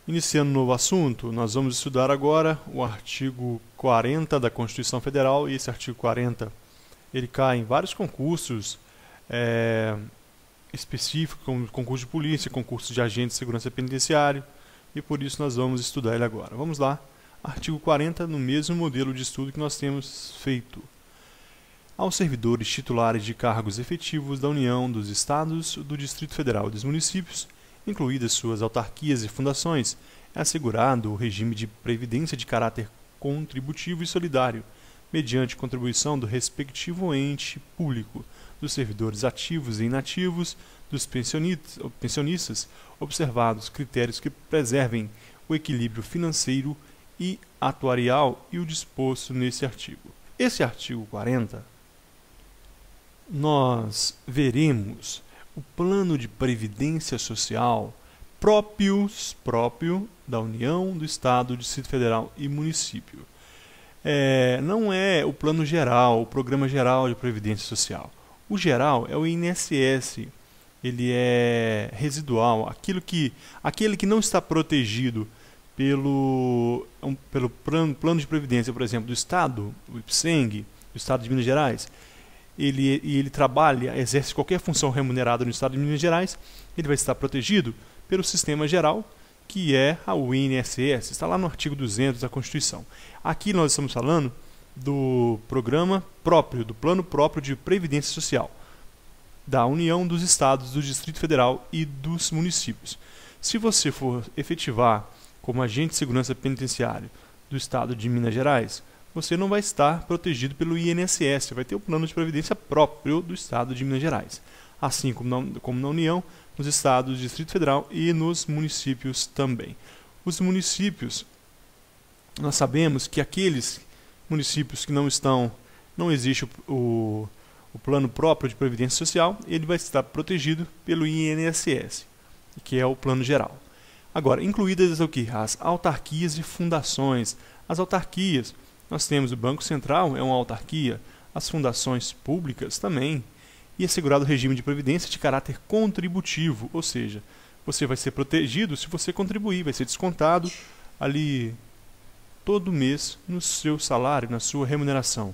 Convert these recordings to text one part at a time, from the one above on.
Iniciando um novo assunto, nós vamos estudar agora o artigo 40 da Constituição Federal, e esse artigo 40 ele cai em vários concursos específicos, como concurso de polícia, concurso de agente de segurança penitenciário, e por isso nós vamos estudar ele agora. Vamos lá, artigo 40, no mesmo modelo de estudo que nós temos feito. Aos servidores titulares de cargos efetivos da União, dos Estados, do Distrito Federal e dos municípios, incluídas suas autarquias e fundações, é assegurado o regime de previdência de caráter contributivo e solidário, mediante contribuição do respectivo ente público, dos servidores ativos e inativos, dos pensionistas, observados critérios que preservem o equilíbrio financeiro e atuarial e o disposto nesse artigo. Esse artigo 40, nós veremos o plano de previdência social próprio da União, do Estado, do Distrito Federal e município. Não é o plano geral, o programa geral de previdência social. O geral é o INSS, ele é residual, aquele que não está protegido pelo plano de previdência, por exemplo, do Estado, o IPSENG, do Estado de Minas Gerais. Ele trabalha, exerce qualquer função remunerada no Estado de Minas Gerais, ele vai estar protegido pelo sistema geral, que é o INSS, está lá no artigo 200 da Constituição. Aqui nós estamos falando do programa próprio, do plano próprio de previdência social, da União, dos Estados, do Distrito Federal e dos municípios. Se você for efetivar como agente de segurança penitenciário do Estado de Minas Gerais, você não vai estar protegido pelo INSS, vai ter o plano de previdência próprio do Estado de Minas Gerais, assim como na União, nos estados, Distrito Federal e nos municípios também. Os municípios, nós sabemos que aqueles municípios que não existe o plano próprio de previdência social, ele vai estar protegido pelo INSS, que é o plano geral. Agora, incluídas o que? As autarquias e fundações. As autarquias, nós temos o Banco Central, é uma autarquia, as fundações públicas também, e assegurado o regime de previdência de caráter contributivo, ou seja, você vai ser protegido se você contribuir, vai ser descontado ali todo mês no seu salário, na sua remuneração.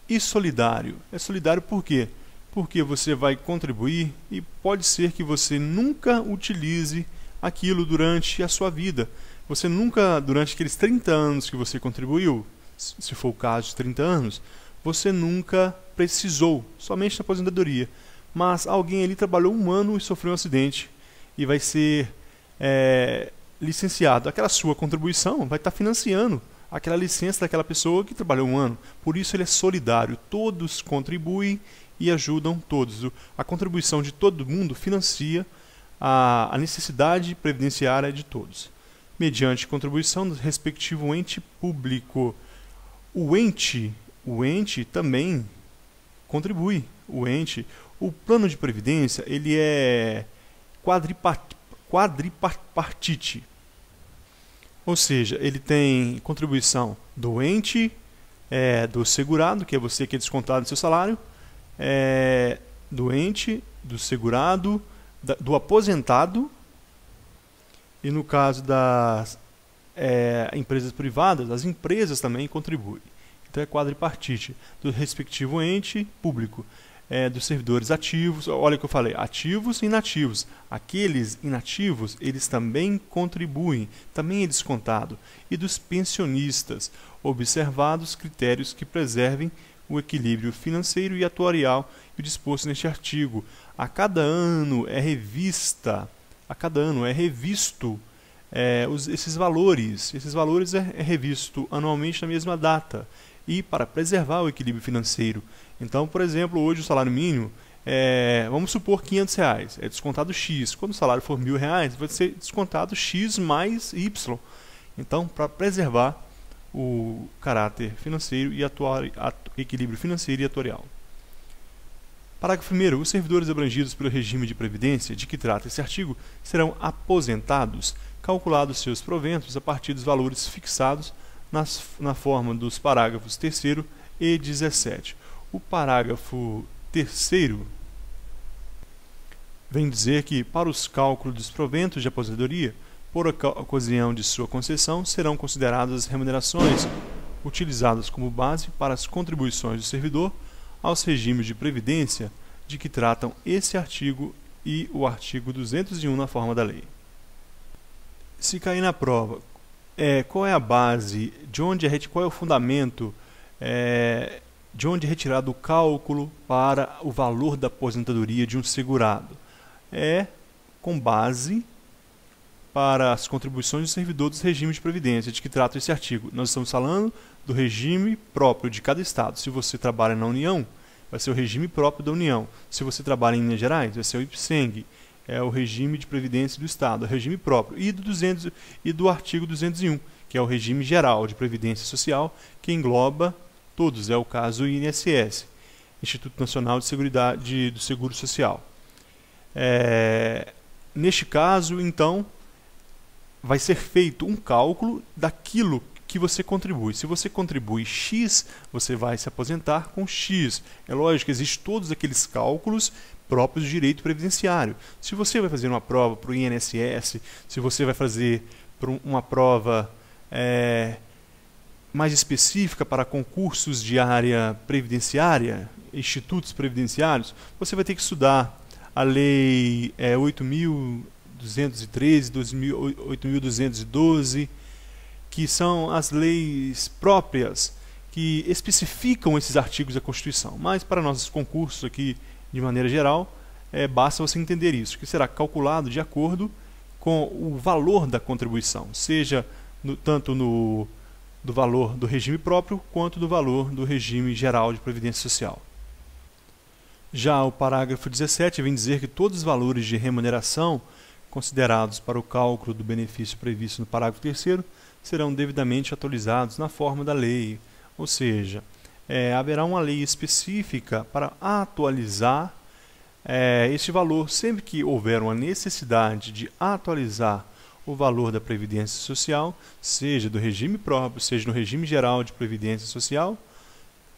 E solidário? É solidário por quê? Porque você vai contribuir e pode ser que você nunca utilize aquilo durante a sua vida. Você nunca, durante aqueles 30 anos que você contribuiu, se for o caso de 30 anos, você nunca precisou, somente na aposentadoria. Mas alguém ali trabalhou um ano e sofreu um acidente e vai ser licenciado. Aquela sua contribuição vai estar financiando aquela licença daquela pessoa que trabalhou um ano. Por isso ele é solidário. Todos contribuem e ajudam todos. A contribuição de todo mundo financia a necessidade previdenciária de todos, mediante contribuição do respectivo ente público. O ente também contribui. O plano de previdência, ele é quadripartite. Ou seja, ele tem contribuição do ente, do segurado, que é você que é descontado do seu salário, do ente, do segurado, do aposentado, e no caso das empresas privadas, as empresas também contribuem. Então é quadripartite, do respectivo ente público, dos servidores ativos, olha o que eu falei, ativos e inativos. Aqueles inativos, eles também contribuem, também é descontado. E dos pensionistas, observados critérios que preservem o equilíbrio financeiro e atuarial e o disposto neste artigo. A cada ano é revisto esses valores. Esses valores é revisto anualmente na mesma data e para preservar o equilíbrio financeiro. Então, por exemplo, hoje o salário mínimo vamos supor R$500, é descontado X. Quando o salário for R$1.000, vai ser descontado X mais Y. Então, para preservar o caráter financeiro e equilíbrio financeiro e atuarial. Parágrafo 1º. Os servidores abrangidos pelo regime de previdência de que trata esse artigo serão aposentados, calculados seus proventos a partir dos valores fixados na forma dos parágrafos 3º e 17. O parágrafo 3º vem dizer que, para os cálculos dos proventos de aposentadoria, por ocasião de sua concessão, serão consideradas as remunerações utilizadas como base para as contribuições do servidor aos regimes de previdência de que tratam esse artigo e o artigo 201 na forma da lei. Se cair na prova, qual é a base, qual é o fundamento, de onde é retirado o cálculo para o valor da aposentadoria de um segurado? É com base para as contribuições do servidor dos regimes de previdência de que trata esse artigo. Nós estamos falando do regime próprio de cada estado. Se você trabalha na União, vai ser o regime próprio da União. Se você trabalha em Minas Gerais, vai ser o IPSENG, é o regime de previdência do estado, o regime próprio. E do artigo 201, que é o regime geral de previdência social, que engloba todos, é o caso do INSS, Instituto Nacional do Seguro Social. Neste caso, então, vai ser feito um cálculo daquilo que você contribui. Se você contribui X, você vai se aposentar com X. É lógico que existem todos aqueles cálculos próprios do direito previdenciário. Se você vai fazer uma prova para o INSS, se você vai fazer uma prova mais específica para concursos de área previdenciária, institutos previdenciários, você vai ter que estudar a Lei 8.213, 8.212, que são as leis próprias que especificam esses artigos da Constituição. Mas para nossos concursos aqui, de maneira geral, basta você entender isso, que será calculado de acordo com o valor da contribuição, seja tanto do valor do regime próprio, quanto do valor do regime geral de previdência social. Já o parágrafo 17 vem dizer que todos os valores de remuneração considerados para o cálculo do benefício previsto no parágrafo 3º serão devidamente atualizados na forma da lei, ou seja, haverá uma lei específica para atualizar este valor. Sempre que houver uma necessidade de atualizar o valor da Previdência Social, seja do regime próprio, seja no regime geral de Previdência Social,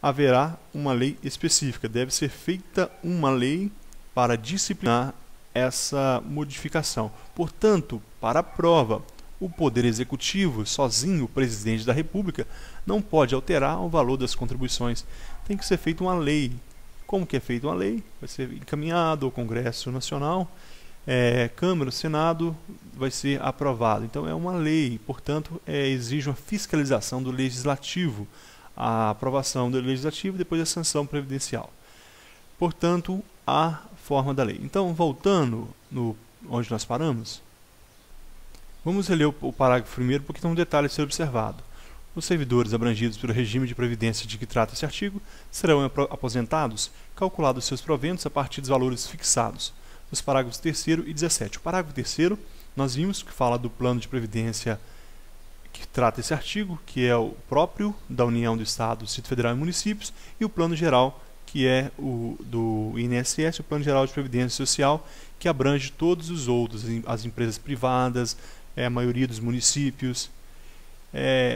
haverá uma lei específica. Deve ser feita uma lei para disciplinar essa modificação. Portanto, para a prova, o Poder Executivo, sozinho, o Presidente da República, não pode alterar o valor das contribuições. Tem que ser feita uma lei. Como que é feita uma lei? Vai ser encaminhado ao Congresso Nacional, Câmara, Senado, vai ser aprovado. Então é uma lei, portanto, exige uma fiscalização do Legislativo, a aprovação do Legislativo e depois a sanção previdencial. Portanto, a forma da lei. Então, voltando onde nós paramos, vamos reler o parágrafo primeiro, porque tem um detalhe a ser observado. Os servidores abrangidos pelo regime de previdência de que trata esse artigo serão aposentados, calculados seus proventos a partir dos valores fixados nos parágrafos 3º e 17. O parágrafo 3º, nós vimos que fala do plano de previdência que trata esse artigo, que é o próprio da União, do Estado, do Distrito Federal e municípios, e o plano geral, que é o do INSS, o Plano Geral de Previdência Social, que abrange todos os outros, as empresas privadas, a maioria dos municípios.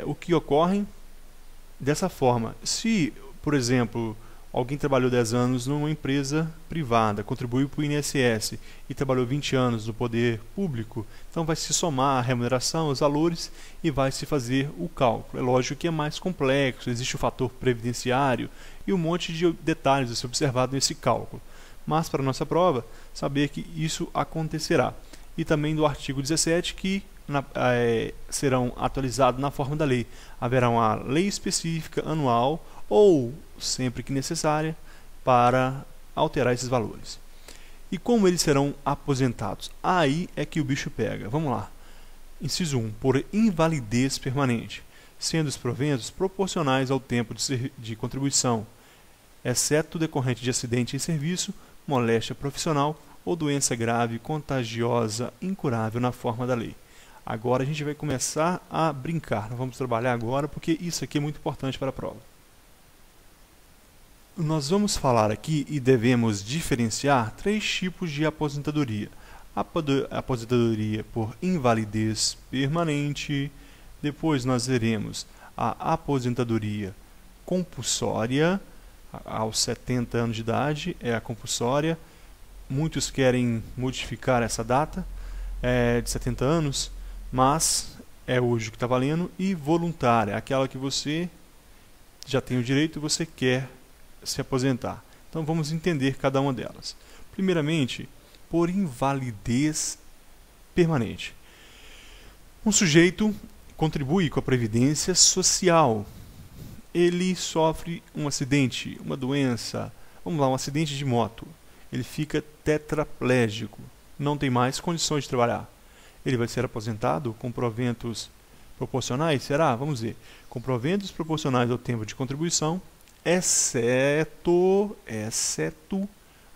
O que ocorre dessa forma: se, por exemplo, alguém trabalhou 10 anos numa empresa privada, contribuiu para o INSS e trabalhou 20 anos no poder público, então vai se somar a remuneração, os valores, e vai se fazer o cálculo. É lógico que é mais complexo, existe o fator previdenciário e um monte de detalhes a ser observado nesse cálculo. Mas para a nossa prova, saber que isso acontecerá. E também do artigo 17, que serão atualizados na forma da lei. Haverá uma lei específica anual ou sempre que necessária para alterar esses valores. E como eles serão aposentados? Aí é que o bicho pega. Vamos lá. Inciso 1. Por invalidez permanente, sendo os proventos proporcionais ao tempo de contribuição, exceto decorrente de acidente em serviço, moléstia profissional ou doença grave, contagiosa, incurável na forma da lei. Agora a gente vai começar a brincar. Nós vamos trabalhar agora porque isso aqui é muito importante para a prova. Nós vamos falar aqui e devemos diferenciar 3 tipos de aposentadoria. A aposentadoria por invalidez permanente, depois nós veremos a aposentadoria compulsória, aos 70 anos de idade é a compulsória. Muitos querem modificar essa data de 70 anos. mas é hoje o que está valendo, e voluntária, aquela que você já tem o direito e você quer se aposentar. Então vamos entender cada uma delas. Primeiramente, por invalidez permanente. Um sujeito contribui com a previdência social. Ele sofre um acidente, uma doença, vamos lá, um acidente de moto. Ele fica tetraplégico, não tem mais condições de trabalhar. Ele vai ser aposentado com proventos proporcionais? Será? Vamos ver. Com proventos proporcionais ao tempo de contribuição, exceto,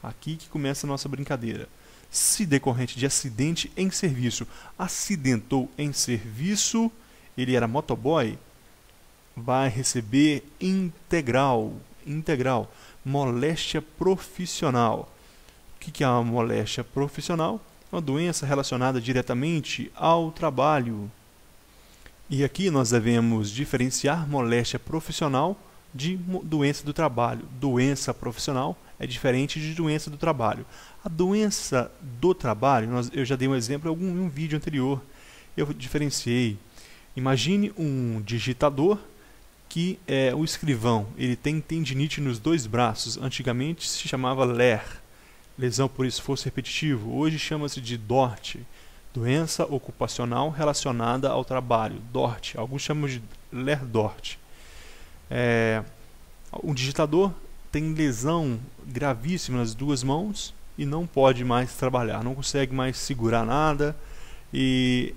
aqui que começa a nossa brincadeira, se decorrente de acidente em serviço. Acidentou em serviço, ele era motoboy, vai receber integral. Moléstia profissional. O que é uma moléstia profissional? Uma doença relacionada diretamente ao trabalho. E aqui nós devemos diferenciar moléstia profissional de doença do trabalho. Doença profissional é diferente de doença do trabalho. A doença do trabalho, eu já dei um exemplo em um vídeo anterior. Eu diferenciei. Imagine um digitador que é o escrivão. Ele tem tendinite nos 2 braços. Antigamente se chamava LER, lesão por esforço repetitivo. Hoje chama-se de DORT, doença ocupacional relacionada ao trabalho. DORT, alguns chamam de LER-DORT. Um digitador tem lesão gravíssima nas 2 mãos e não pode mais trabalhar, não consegue mais segurar nada, e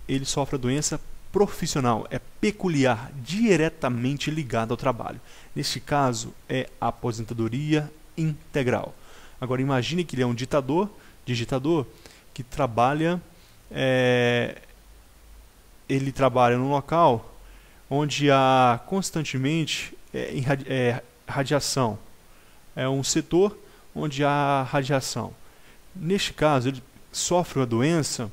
ele sofre a doença profissional, é peculiar, diretamente ligada ao trabalho. Neste caso, é aposentadoria integral. Agora imagine que ele é um digitador que trabalha, ele trabalha num local onde há constantemente radiação. É um setor onde há radiação. Neste caso, ele sofre uma doença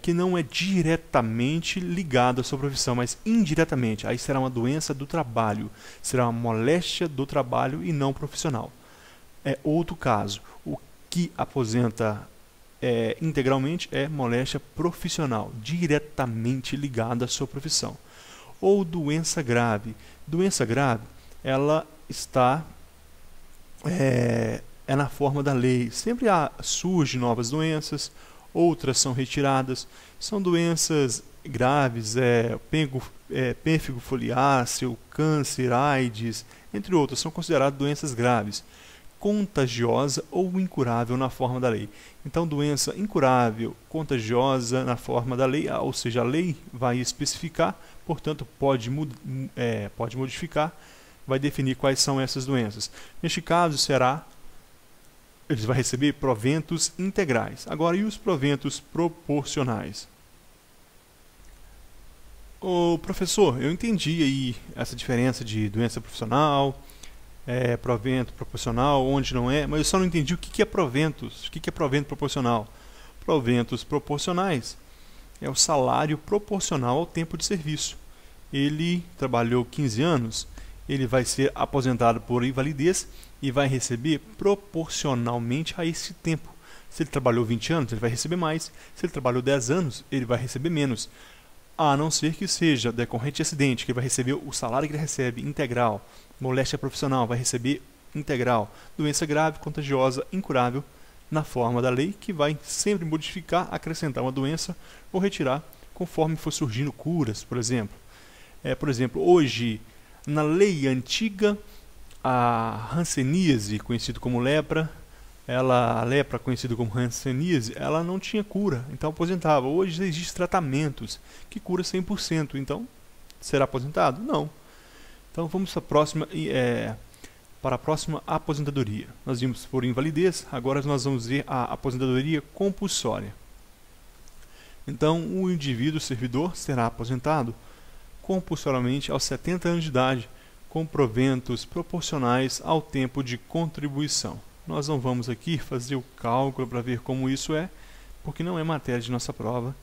que não é diretamente ligada à sua profissão, mas indiretamente. Aí será uma doença do trabalho, será uma moléstia do trabalho e não profissional. É outro caso. O que aposenta integralmente é moléstia profissional, diretamente ligada à sua profissão. Ou doença grave. Doença grave, ela está na forma da lei. Sempre surgem novas doenças, outras são retiradas. São doenças graves, pênfigo foliáceo, câncer, AIDS, entre outras, são consideradas doenças graves. Contagiosa ou incurável na forma da lei. Então, doença incurável, contagiosa na forma da lei, ou seja, a lei vai especificar, portanto, pode modificar, vai definir quais são essas doenças. Neste caso, ele vai receber proventos integrais. Agora, e os proventos proporcionais? Ô, professor, eu entendi aí essa diferença de doença profissional, provento proporcional, onde não é, mas eu só não entendi o que é proventos. O que é provento proporcional? Proventos proporcionais é o salário proporcional ao tempo de serviço. Ele trabalhou 15 anos, ele vai ser aposentado por invalidez e vai receber proporcionalmente a esse tempo. Se ele trabalhou 20 anos, ele vai receber mais. Se ele trabalhou 10 anos, ele vai receber menos. A não ser que seja decorrente de acidente, que ele vai receber o salário que ele recebe integral. Moléstia profissional, vai receber integral. Doença grave, contagiosa, incurável, na forma da lei, que vai sempre modificar, acrescentar uma doença ou retirar, conforme for surgindo curas, por exemplo. Por exemplo, hoje, na lei antiga, a hanseníase, conhecido como lepra, a lepra, conhecida como hanseníase, ela não tinha cura, então aposentava. Hoje existem tratamentos que curam 100%, então será aposentado? Não. Então vamos para a próxima aposentadoria. Nós vimos por invalidez, agora nós vamos ver a aposentadoria compulsória. Então o indivíduo servidor será aposentado compulsoriamente aos 70 anos de idade, com proventos proporcionais ao tempo de contribuição. Nós não vamos aqui fazer o cálculo para ver como isso é, porque não é matéria de nossa prova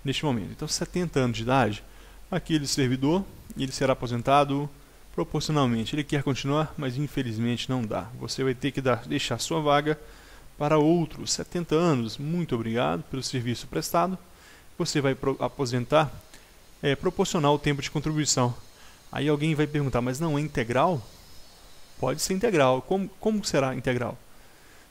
neste momento. Então 70 anos de idade, aquele servidor, ele será aposentado proporcionalmente. Ele quer continuar, mas infelizmente não dá. Você vai ter que deixar sua vaga para outros 70 anos. Muito obrigado pelo serviço prestado. você vai aposentar proporcional ao tempo de contribuição. Aí alguém vai perguntar, mas não é integral? Pode ser integral. Como será integral?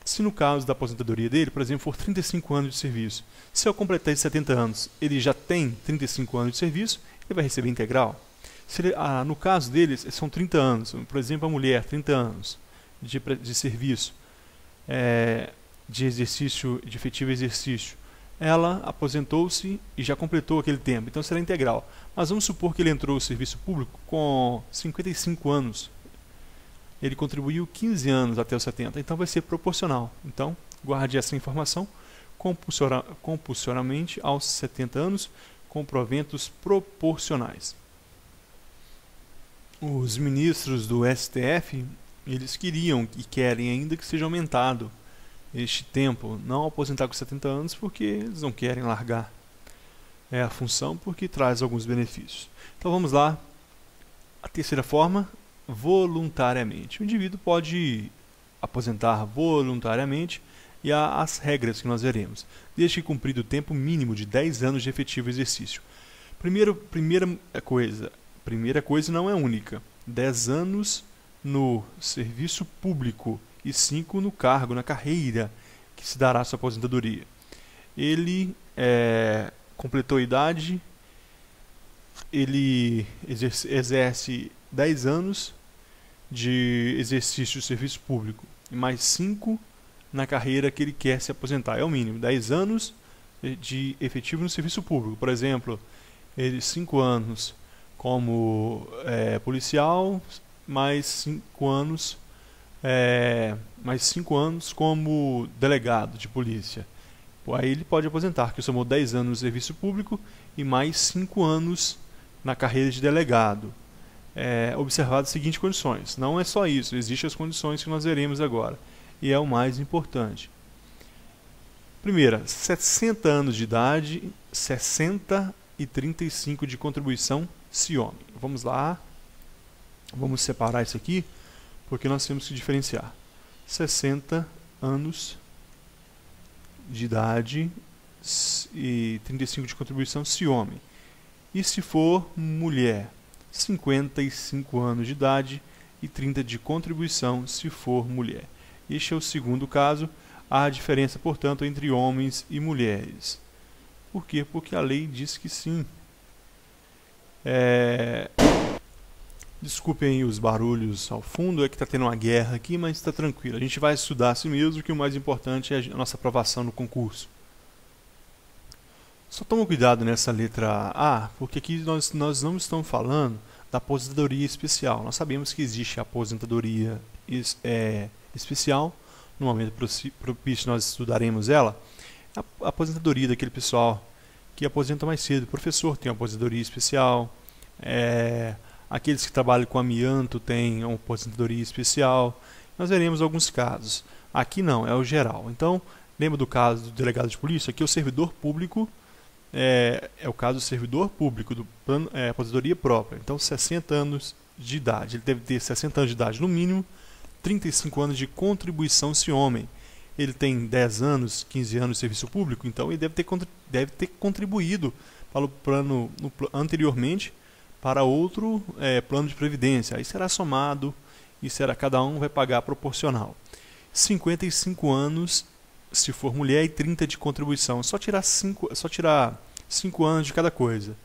Se no caso da aposentadoria dele, por exemplo, for 35 anos de serviço, se eu completar esses 70 anos, ele já tem 35 anos de serviço, ele vai receber integral. Se ele, no caso dele, são 30 anos, por exemplo, a mulher, 30 anos de serviço, de exercício, de efetivo exercício, ela aposentou-se e já completou aquele tempo, então será integral. Mas vamos supor que ele entrou no serviço público com 55 anos. Ele contribuiu 15 anos até os 70, então vai ser proporcional. Então, guarde essa informação compulsoriamente aos 70 anos, com proventos proporcionais. Os ministros do STF, eles queriam e querem ainda que seja aumentado este tempo, não aposentar com 70 anos porque eles não querem largar a função porque traz alguns benefícios. Então vamos lá, a terceira forma, voluntariamente. O indivíduo pode aposentar voluntariamente e há as regras que nós veremos, desde que cumprido o tempo mínimo de 10 anos de efetivo exercício. Primeira coisa não é única, 10 anos no serviço público e 5 no cargo, na carreira que se dará a sua aposentadoria. Ele completou a idade, ele exerce 10 anos de exercício de serviço público e mais 5 na carreira que ele quer se aposentar. É o mínimo, 10 anos de efetivo no serviço público. Por exemplo, ele 5 anos como policial, mais 5 anos como delegado de polícia. Aí ele pode aposentar, que somou 10 anos no serviço público e mais 5 anos na carreira de delegado. Observado as seguintes condições. Não é só isso, existem as condições que nós veremos agora. E é o mais importante. Primeira, 60 anos de idade, 60 e 35 de contribuição, se homem. Vamos lá, vamos separar isso aqui, porque nós temos que diferenciar. 60 anos de idade e 35 de contribuição, se homem. E se for mulher, 55 anos de idade e 30 de contribuição, se for mulher. Este é o segundo caso. Há diferença, portanto, entre homens e mulheres. Por quê? Porque a lei diz que sim. Desculpem os barulhos ao fundo, é que está tendo uma guerra aqui, mas está tranquilo. A gente vai estudar assim mesmo, que o mais importante é a nossa aprovação no concurso. Só toma cuidado nessa letra A, porque aqui nós não estamos falando da aposentadoria especial. Nós sabemos que existe a aposentadoria especial, no momento propício nós estudaremos ela. A aposentadoria daquele pessoal que aposenta mais cedo. O professor tem uma aposentadoria especial, aqueles que trabalham com amianto têm uma aposentadoria especial. Nós veremos alguns casos. Aqui não, é o geral. Então, lembra do caso do delegado de polícia? Aqui é o servidor público, é o caso do servidor público, do plano, aposentadoria própria. Então, 60 anos de idade. Ele deve ter 60 anos de idade no mínimo, 35 anos de contribuição se homem. Ele tem 10 anos, 15 anos de serviço público, então ele deve ter contribuído para o plano anteriormente para outro plano de previdência. Aí será somado e cada um vai pagar proporcional. 55 anos se for mulher e 30 de contribuição. Só tirar 5 anos de cada coisa.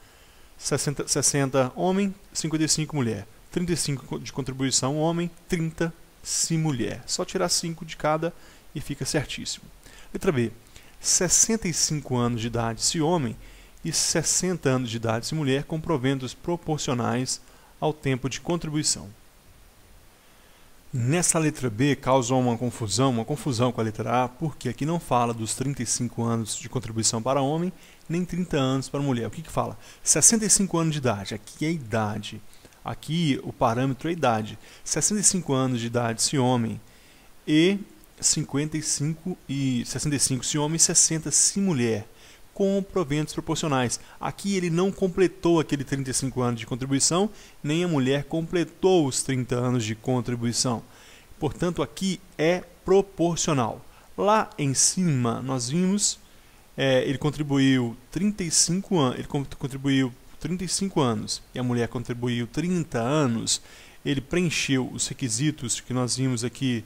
60 homem, 55 mulher. 35 de contribuição homem, 30 se mulher. Só tirar 5 de cada e fica certíssimo. Letra B. 65 anos de idade se homem e 60 anos de idade se mulher, com proventos proporcionais ao tempo de contribuição. Nessa letra B causou uma confusão com a letra A, porque aqui não fala dos 35 anos de contribuição para homem, nem 30 anos para mulher. O que fala? 65 anos de idade, aqui é a idade. Aqui o parâmetro é a idade. 65 anos de idade se homem e 65 se homem e 60 se mulher, com proventos proporcionais. Aqui ele não completou aquele 35 anos de contribuição, nem a mulher completou os 30 anos de contribuição. Portanto, aqui é proporcional. Lá em cima nós vimos ele contribuiu 35 anos, ele contribuiu 35 anos e a mulher contribuiu 30 anos, ele preencheu os requisitos que nós vimos aqui,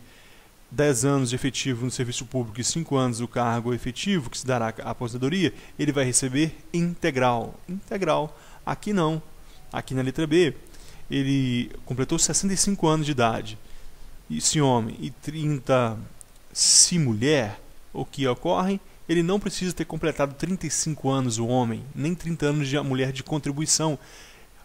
10 anos de efetivo no serviço público e 5 anos do cargo efetivo, que se dará a aposentadoria, ele vai receber integral. Integral. Aqui não. Aqui na letra B, ele completou 65 anos de idade, e se homem, e 30 se mulher, o que ocorre? Ele não precisa ter completado 35 anos o homem, nem 30 anos de a mulher de contribuição.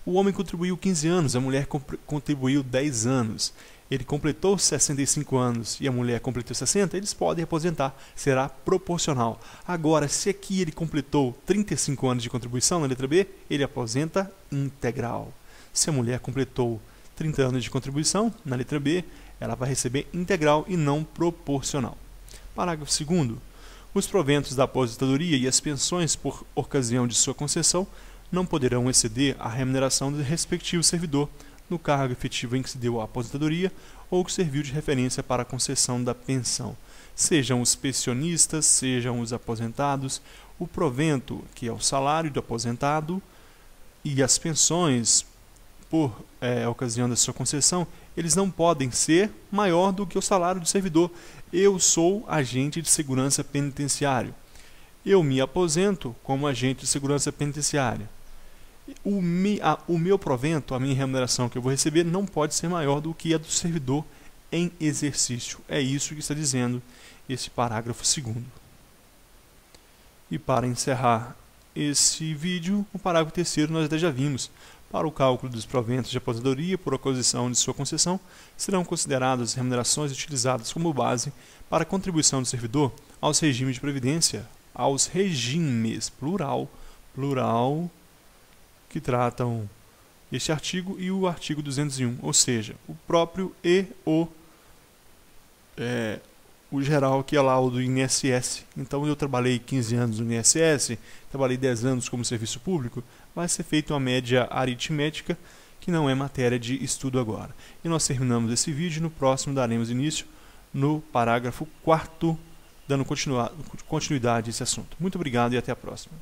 O homem contribuiu 15 anos, a mulher contribuiu 10 anos. Ele completou 65 anos e a mulher completou 60, eles podem aposentar, será proporcional. Agora, se aqui ele completou 35 anos de contribuição na letra B, ele aposenta integral. Se a mulher completou 30 anos de contribuição, na letra B, ela vai receber integral e não proporcional. Parágrafo 2º. Os proventos da aposentadoria e as pensões por ocasião de sua concessão não poderão exceder a remuneração do respectivo servidor no cargo efetivo em que se deu a aposentadoria ou que serviu de referência para a concessão da pensão. Sejam os pensionistas, sejam os aposentados, o provento, que é o salário do aposentado, e as pensões por ocasião da sua concessão, eles não podem ser maior do que o salário do servidor. Eu sou agente de segurança penitenciário. Eu me aposento como agente de segurança penitenciária. O meu provento, a minha remuneração que eu vou receber, não pode ser maior do que a do servidor em exercício. É isso que está dizendo esse parágrafo 2º. E para encerrar esse vídeo, o parágrafo 3º nós até já vimos. Para o cálculo dos proventos de aposentadoria por ocasião de sua concessão, serão consideradas as remunerações utilizadas como base para a contribuição do servidor aos regimes de previdência, aos regimes, plural, que tratam este artigo e o artigo 201, ou seja, o próprio e o geral, que é lá o do INSS. Então, eu trabalhei 15 anos no INSS, trabalhei 10 anos como serviço público, vai ser feita uma média aritmética, que não é matéria de estudo agora. E nós terminamos esse vídeo, no próximo daremos início no parágrafo 4º, dando continuidade a esse assunto. Muito obrigado e até a próxima.